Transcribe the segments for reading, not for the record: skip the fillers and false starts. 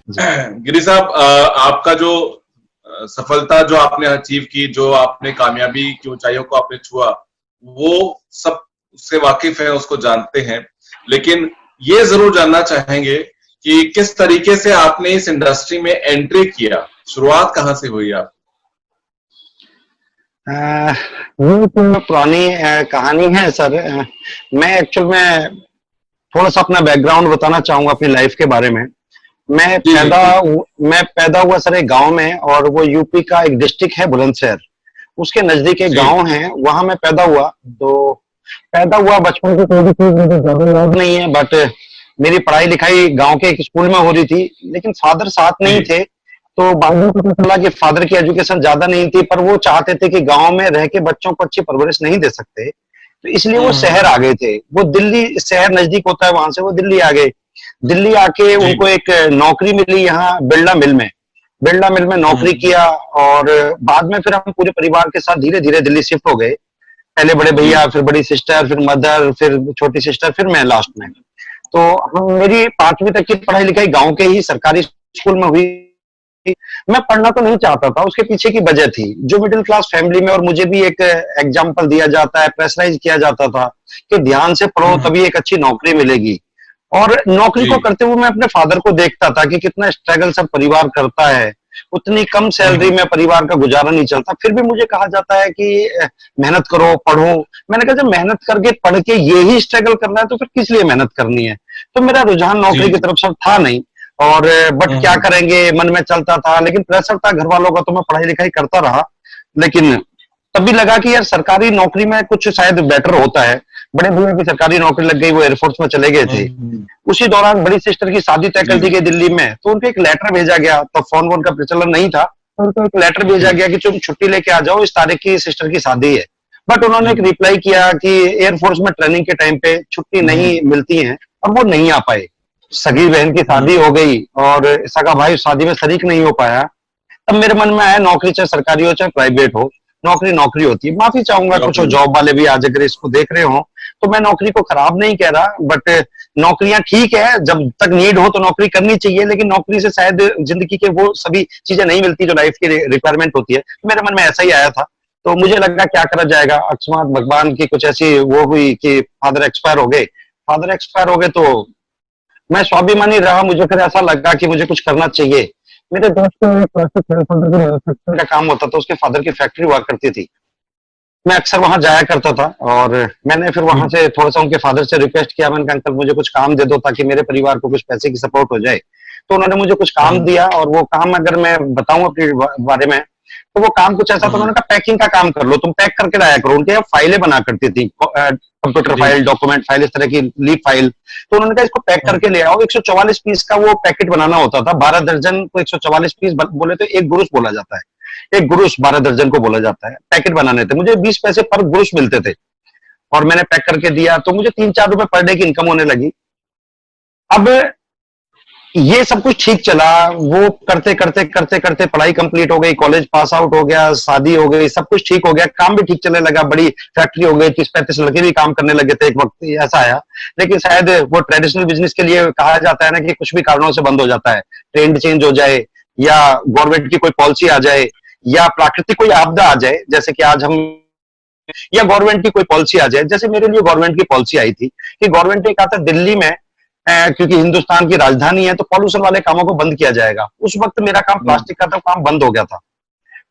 जी गिरी साहब, आपका जो सफलता जो आपने अचीव की, जो आपने कामयाबी की ऊंचाइयों को आपने छुआ, वो सब उससे वाकिफ है, उसको जानते हैं। लेकिन ये जरूर जानना चाहेंगे कि किस तरीके से आपने इस इंडस्ट्री में एंट्री किया, शुरुआत कहाँ से हुई आप? ये तो पुरानी कहानी है सर। मैं एक्चुअल में थोड़ा सा अपना बैकग्राउंड बताना चाहूंगा अपनी लाइफ के बारे में। मैं जी जी पैदा जी। मैं पैदा हुआ सर एक गांव में, और वो यूपी का एक डिस्ट्रिक्ट है बुलंदशहर, उसके नजदीक एक जी गांव है, वहां मैं पैदा हुआ। तो पैदा हुआ, बचपन की कोई भी चीज मुझे ज्यादा याद नहीं है, बट मेरी पढ़ाई लिखाई गांव के एक स्कूल में हो रही थी। लेकिन फादर साथ नहीं जी थे, तो बाद में पता चला कि फादर की एजुकेशन ज्यादा नहीं थी, पर वो चाहते थे कि गांव में रह के बच्चों को अच्छी परवरिश नहीं दे सकते, तो इसलिए वो शहर आ हम्म। गए थे। वो दिल्ली, शहर नजदीक होता है वहां से, वो दिल्ली आ गए। दिल्ली आके जी। उनको एक नौकरी मिली यहाँ बिरला मिल में। बिरला मिल में नौकरी हम्म। किया, और बाद में फिर हम पूरे परिवार के साथ धीरे धीरे दिल्ली शिफ्ट हो गए। पहले बड़े जी भैया, फिर बड़ी सिस्टर, फिर मदर, फिर छोटी सिस्टर, फिर मैं लास्ट में। तो हम, मेरी 5वीं तक की पढ़ाई लिखाई गांव के ही सरकारी स्कूल में हुई। मैं पढ़ना तो नहीं चाहता था, उसके पीछे की वजह थी जो मिडिल क्लास फैमिली में, और मुझे भी एक एग्जाम्पल दिया जाता है, प्रेशराइज किया जाता था कि ध्यान से पढ़ो हम्म। तभी एक अच्छी नौकरी मिलेगी। और नौकरी जी। को करते हुए मैं अपने फादर को देखता था कि कितना स्ट्रगल सब परिवार करता है। उतनी कम सैलरी में परिवार का गुजारा नहीं चलता, फिर भी मुझे कहा जाता है कि मेहनत करो, पढ़ो। मैंने कहा जब मेहनत करके पढ़ के यही स्ट्रगल करना है तो फिर किस लिए मेहनत करनी है। तो मेरा रुझान जी नौकरी की जी। तरफ सब था नहीं। और बट क्या हम्म। करेंगे, मन में चलता था, लेकिन प्रेशर था घर वालों का, तो मैं पढ़ाई लिखाई करता रहा। लेकिन तब भी लगा कि यार सरकारी नौकरी में कुछ शायद बेटर होता है। बड़े भैया की सरकारी नौकरी लग गई, वो एयरफोर्स में चले गए थे। हम्म। उसी दौरान बड़ी सिस्टर की शादी तय कर जी दी गई दिल्ली में, तो उनको एक लेटर भेजा गया, तो फोन वोन का प्रचलन नहीं था, तो उनको एक लेटर भेजा जी गया कि तुम छुट्टी लेके आ जाओ, इस तारीख की सिस्टर की शादी है। बट उन्होंने एक जी। रिप्लाई किया कि एयरफोर्स में ट्रेनिंग के टाइम पे छुट्टी नहीं हम्म। मिलती है, और वो नहीं आ पाए। सगी बहन की शादी हो गई, और सगा भाई शादी में शरीक नहीं हो पाया। तब मेरे मन में आया, नौकरी चाहे सरकारी हो चाहे प्राइवेट हो, नौकरी नौकरी होती है। माफी चाहूंगा कुछ नौकरी। जॉब वाले भी आज अगर इसको देख रहे हो, तो मैं नौकरी को खराब नहीं कह रहा, बट नौकरियां ठीक है, जब तक नीड हो तो नौकरी करनी चाहिए, लेकिन नौकरी से शायद जिंदगी के वो सभी चीजें नहीं मिलती जो लाइफ की रिक्वायरमेंट होती है। मेरे मन में ऐसा ही आया था। तो मुझे लगा क्या करा जाएगा, अकस्मात भगवान की कुछ ऐसी वो हुई कि फादर एक्सपायर हो गए। फादर एक्सपायर हो गए तो मैं स्वाभिमानी रहा, मुझे फिर ऐसा लगा कि मुझे कुछ करना चाहिए। मेरे दोस्त को एक प्लास्टिक मैन्युफैक्चरिंग का काम होता था, उसके फादर की फैक्ट्री हुआ करती थी। मैं अक्सर वहां जाया करता था, और मैंने फिर वहां से थोड़ा सा उनके फादर से रिक्वेस्ट किया, मैंने कहा अंकल मुझे कुछ काम दे दो ताकि मेरे परिवार को कुछ पैसे की सपोर्ट हो जाए। तो उन्होंने मुझे कुछ काम दिया, और वो काम अगर मैं बताऊं अपने बारे में, तो वो काम कुछ ऐसा था। उन्होंने कहा पैकिंग का काम कर लो, तुम पैक करके लाया करो। उनके यहाँ फाइलें बना करती थी, कंप्यूटर जी। फाइल, डॉक्यूमेंट फाइल, इस तरह की लीव फाइल। तो उन्होंने कहा इसको पैक करके ले आओ। 144 पीस का वो पैकेट बनाना होता था, 12 दर्जन को 144 पीस बोले तो एक गुरुश बोला जाता है। एक गुरुश 12 दर्जन को बोला जाता है। पैकेट बनाने थे, मुझे 20 पैसे पर गुरुश मिलते थे, और मैंने पैक करके दिया, तो मुझे 3-4 रुपए पर डे की इनकम होने लगी। अब ये सब कुछ ठीक चला, वो करते करते करते करते पढ़ाई कंप्लीट हो गई, कॉलेज पास आउट हो गया, शादी हो गई, सब कुछ ठीक हो गया, काम भी ठीक चलने लगा, बड़ी फैक्ट्री हो गई, 30-35 लड़के भी काम करने लगे थे एक वक्त, ऐसा आया। लेकिन शायद वो ट्रेडिशनल बिजनेस के लिए कहा जाता है ना कि कुछ भी कारणों से बंद हो जाता है। ट्रेंड चेंज हो जाए, या गवर्नमेंट की कोई पॉलिसी आ जाए, या प्राकृतिक कोई आपदा आ जाए, जैसे कि आज हम, या गवर्नमेंट की कोई पॉलिसी आ जाए। जैसे मेरे लिए गवर्नमेंट की पॉलिसी आई थी कि गवर्नमेंट ने कहा था दिल्ली में क्योंकि हिंदुस्तान की राजधानी है तो पॉल्यूशन वाले कामों को बंद किया जाएगा। उस वक्त मेरा काम प्लास्टिक का था, काम बंद हो गया था।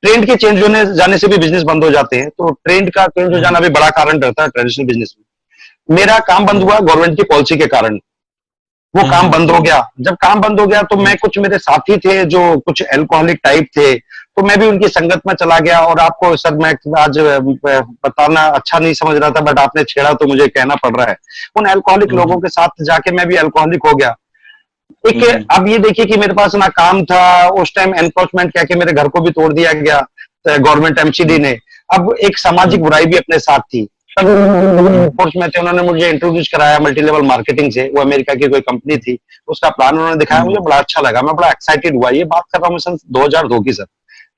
ट्रेंड के चेंज होने जाने से भी बिजनेस बंद हो जाते हैं, तो ट्रेंड का चेंज हो जाना भी बड़ा कारण रहता है ट्रेडिशनल बिजनेस में। मेरा काम बंद हुआ गवर्नमेंट की पॉलिसी के कारण, वो काम बंद हो गया। जब काम बंद हो गया तो मैं, कुछ मेरे साथी थे जो कुछ एल्कोहलिक टाइप थे, तो मैं भी उनकी संगत में चला गया। और आपको सर मैं आज बताना अच्छा नहीं समझ रहा था, बट आपने छेड़ा तो मुझे कहना पड़ रहा है। उन एल्कोहलिक लोगों के साथ जाके मैं भी एल्कोहलिक हो गया। एक, अब ये देखिए कि मेरे पास ना काम था, उस टाइम एनक्रोचमेंट कह के मेरे घर को भी तोड़ दिया गया गवर्नमेंट एमसीडी ने। अब एक सामाजिक बुराई भी अपने साथ थी। फोर्स में थे, उन्होंने मुझे इंट्रोड्यूस कराया मल्टी लेवल मार्केटिंग से, वो अमेरिका की कोई कंपनी थी, उसका प्लान उन्होंने दिखाया, मुझे बड़ा अच्छा लगा, मैं बड़ा एक्साइटेड हुआ। ये बात कर रहा हूँ सन 2002 की सर।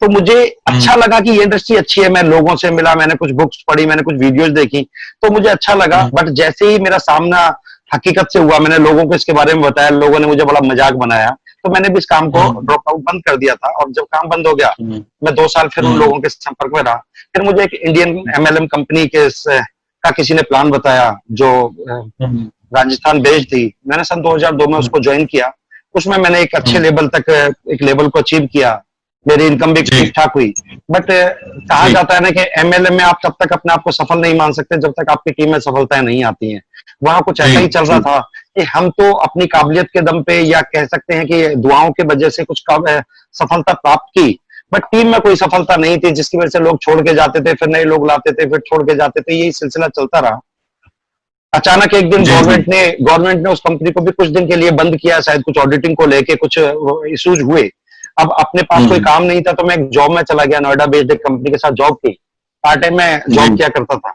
तो मुझे अच्छा लगा कि ये इंडस्ट्री अच्छी है, मैं लोगों से मिला, मैंने कुछ बुक्स पढ़ी, मैंने कुछ वीडियोस देखी, तो मुझे अच्छा लगा। बट जैसे ही मेरा सामना हकीकत से हुआ, मैंने लोगों को इसके बारे में बताया, लोगों ने मुझे बड़ा मजाक बनाया, तो मैंने भी इस काम को ड्रॉप आउट बंद कर दिया था। और जब काम बंद हो गया, मैं 2 साल फिर उन लोगों के संपर्क में रहा। फिर मुझे एक इंडियन एमएलएम कंपनी का किसी ने प्लान बताया, जो राजस्थान बेस्ड थी। मैंने सन 2002 में उसको ज्वाइन किया। उसमें मैंने एक अच्छे लेवल तक, एक लेवल को अचीव किया। मेरी इनकम भी ठीक ठाक हुई। बट कहा जाता है ना कि एमएलएम में आप तब तक अपने आप को सफल नहीं मान सकते जब तक आपकी टीम में सफलताएं नहीं आती हैं। वहां कुछ ऐसा ही चल रहा था कि हम तो अपनी काबिलियत के दम पे, या कह सकते हैं कि दुआओं की वजह से कुछ सफलता प्राप्त की, बट टीम में कोई सफलता नहीं थी, जिसकी वजह से लोग छोड़ के जाते थे, फिर नए लोग लाते थे, फिर छोड़ के जाते थे। यही सिलसिला चलता रहा। अचानक एक दिन गवर्नमेंट ने उस कंपनी को भी कुछ दिन के लिए बंद किया, शायद कुछ ऑडिटिंग को लेके कुछ इश्यूज हुए। अब अपने पास कोई काम नहीं था, तो मैं एक जॉब में चला गया, नोएडा बेस्ड एक कंपनी के साथ जॉब की। पार्ट टाइम में जॉब किया करता था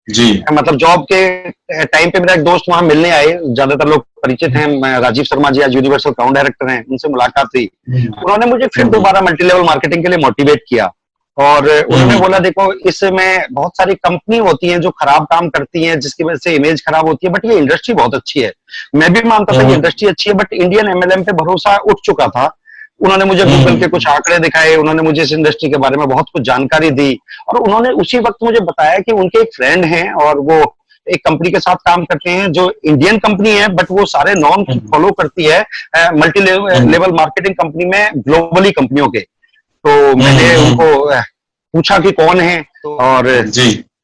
जी। मतलब जॉब के टाइम पे मेरा एक दोस्त वहां मिलने आए, ज्यादातर लोग परिचित हैं, राजीव शर्मा जी आज यूनिवर्सल क्राउन डायरेक्टर हैं, उनसे मुलाकात हुई। उन्होंने मुझे फिर दोबारा मल्टी लेवल मार्केटिंग के लिए मोटिवेट किया। और उन्होंने बोला, देखो इसमें बहुत सारी कंपनी होती हैं जो खराब काम करती हैं, जिसकी वजह से इमेज खराब होती है, बट ये इंडस्ट्री बहुत अच्छी है। मैं भी मानता था कि इंडस्ट्री अच्छी है, बट इंडियन एमएलएम पे भरोसा उठ चुका था। उन्होंने मुझे गूगल के कुछ आंकड़े दिखाए, उन्होंने मुझे इस इंडस्ट्री के बारे में बहुत कुछ जानकारी दी, और उन्होंने उसी वक्त मुझे बताया कि उनके एक फ्रेंड हैं और वो एक कंपनी के साथ काम करते हैं जो इंडियन कंपनी है, बट वो सारे नॉर्म फॉलो करती है मल्टी लेवल मार्केटिंग कंपनी में, ग्लोबली कंपनियों के। तो मैंने उनको पूछा कि कौन है, और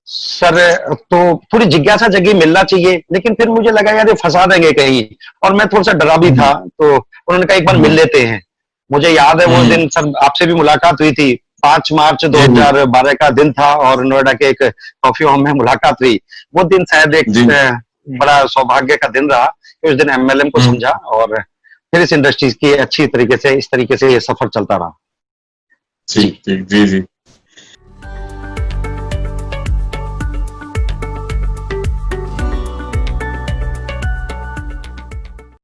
सर तो थोड़ी जिज्ञासा जगी, मिलना चाहिए, लेकिन फिर मुझे लगा यार ये फंसा देंगे कहीं, और मैं थोड़ा सा डरा भी था। तो उन्होंने कहा एक बार मिल लेते हैं। मुझे याद है वो दिन सर आपसे भी मुलाकात हुई थी, 5 मार्च 2012 का दिन था, और नोएडा के एक कॉफी होम में मुलाकात हुई। वो दिन शायद एक बड़ा सौभाग्य का दिन रहा कि उस दिन एमएलएम को समझा, और फिर इस इंडस्ट्री की अच्छी तरीके से, इस तरीके से ये सफर चलता रहा। जी जी जी जी।